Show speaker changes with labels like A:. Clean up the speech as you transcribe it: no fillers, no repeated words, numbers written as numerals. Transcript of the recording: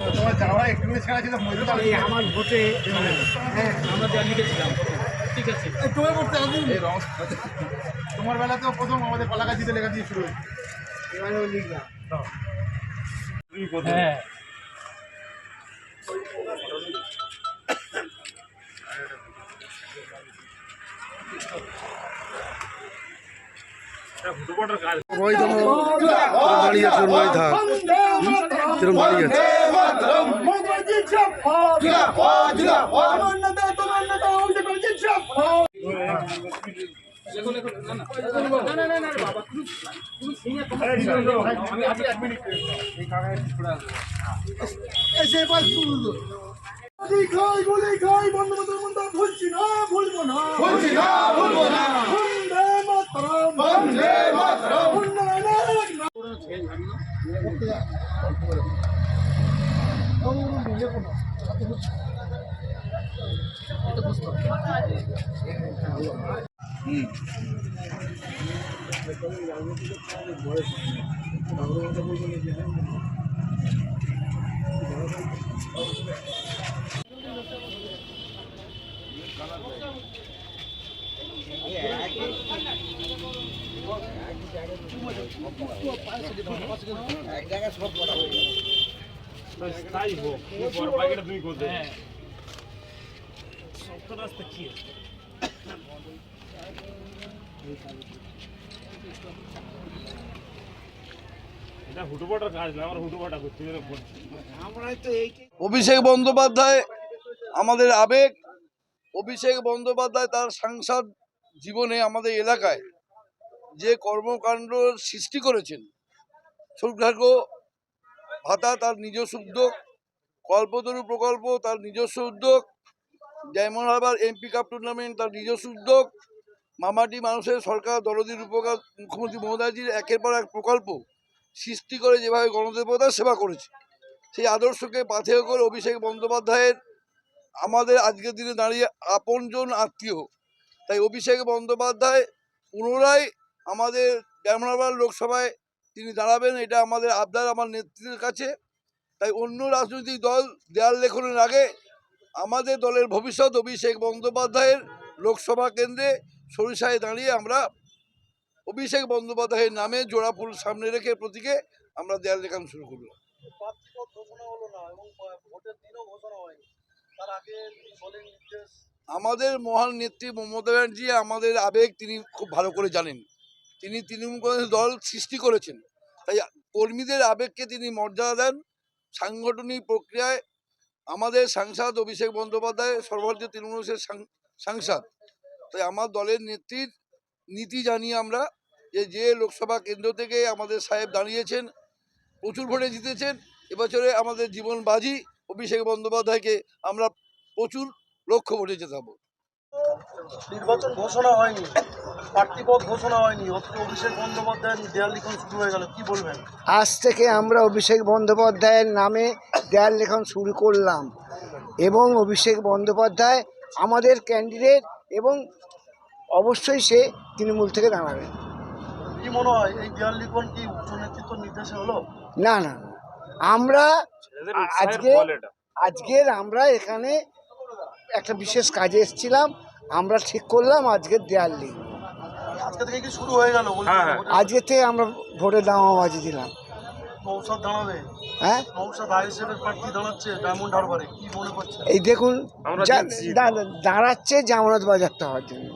A: তোমার যাওয়া একটু ছাড়া ছিল
B: আমার ভোটে হ্যাঁ আমরা দেওয়া লিখেছিলাম। ঠিক আছে,
A: তোমার করতে হবে তোমার বেলাতেও প্রথম আমাদের কলাগাছিতে লেখা দিয়ে শুরু হয়েছে।
B: এবারেও লিখলাম।
A: হ্যাঁ
C: দাঁড়িয়ে আছে দাঁড়িয়ে আছে
A: ভুলছি না ভুলবো না বন্দে মাতরম বন্দে মাতরম
C: অভিষেক বন্দ্যোপাধ্যায় আমাদের আবেগ। অভিষেক বন্দ্যোপাধ্যায় তার সাংসদ জীবনে আমাদের এলাকায় যে কর্মকাণ্ড সৃষ্টি করেছেন, সৌভাগ্য ভাতা তার নিজস্ব উদ্যোগ, কল্পতরু প্রকল্প তার নিজস্ব উদ্যোগ, diamond Harbour MP cup tournament তার নিজস্ব উদ্যোগ, মামাটি মানুষের সরকার দরদির উপকার মুখ্যমন্ত্রী মমতাজির একের পর এক প্রকল্প সৃষ্টি করে যেভাবে গণদেবতার সেবা করেছে, সেই আদর্শকে পাথেয় করে অভিষেক বন্দ্যোপাধ্যায়ের আমাদের আজকের দিনে দাঁড়িয়ে আপনজন আত্মীয়। তাই অভিষেক বন্দ্যোপাধ্যায় পুনরায় আমাদের ডায়মন্ড হারবার লোকসভায় তিনি দাঁড়াবেন, এটা আমাদের আবদার আমার নেতৃত্বের কাছে। তাই অন্য রাজনৈতিক দল দেয়াল লেখনের আগে আমাদের দলের ভবিষ্যৎ অভিষেক বন্দ্যোপাধ্যায়ের লোকসভা কেন্দ্রে সরিষায় দাঁড়িয়ে আমরা অভিষেক বন্দ্যোপাধ্যায়ের নামে জোড়া ফুল সামনে রেখে প্রতীকে আমরা দেয়াল লেখানো শুরু করলাম। আমাদের মহান নেত্রী মমতা ব্যানার্জি আমাদের আবেগ তিনি খুব ভালো করে জানেন। তিনি তৃণমূল কংগ্রেস দল সৃষ্টি করেছেন, তাই কর্মীদের আবেগকে তিনি মর্যাদা দেন। সাংগঠনিক প্রক্রিয়ায় আমাদের সাংসদ অভিষেক বন্দ্যোপাধ্যায় সর্বভারতীয় তৃণমূল সাংসদ, তাই আমার দলের নেত্রীর নীতি জানি আমরা যে লোকসভা কেন্দ্র থেকে আমাদের সাহেব দাঁড়িয়েছেন, প্রচুর ভোটে জিতেছেন। এবছরে আমাদের জীবন বাজি অভিষেক বন্দ্যোপাধ্যায়কে আমরা প্রচুর লক্ষ্য ভোটে জেতাবো।
D: নির্বাচন ঘোষণা হয়নি, প্রার্থীপদ ঘোষণা হয়নি, অভিষেক বন্দ্যোপাধ্যায়ের দেয়াল লিখন শুরু হয়ে গেল, কি বলবেন?
B: আজ থেকে আমরা অভিষেক বন্দ্যোপাধ্যায়ের নামে দেয়াল লেখন শুরু করলাম এবং অভিষেক বন্দ্যোপাধ্যায় আমাদের ক্যান্ডিডেট এবং অবশ্যই সে তৃণমূল থেকে দাঁড়াবে।
D: কি মনে হয় এই দেয়াল লিখন কি উচ্চ নেতৃত্ব নির্দেশে হলো?
B: না না, আমরা আজকের আমরা এখানে একটা বিশেষ কাজে এসেছিলাম, আমরা ঠিক করলাম আজকের দেয়াল লিখ।
D: আজকে থেকে কি শুরু হয়ে গেল?
B: আজকে থেকে আমরা ভোটে দামাবাজি দিলাম।
D: নৌসাদ দাঁড়াবে?
B: হ্যাঁ,
D: নৌসাদ আইএসএফের প্রার্থী দাঁড়াচ্ছে ডায়মন্ড হারবারে, কি মনে করছে?
B: এই দেখুন দাঁড়াচ্ছে জামানত বাজেয়াপ্ত হওয়ার জন্য।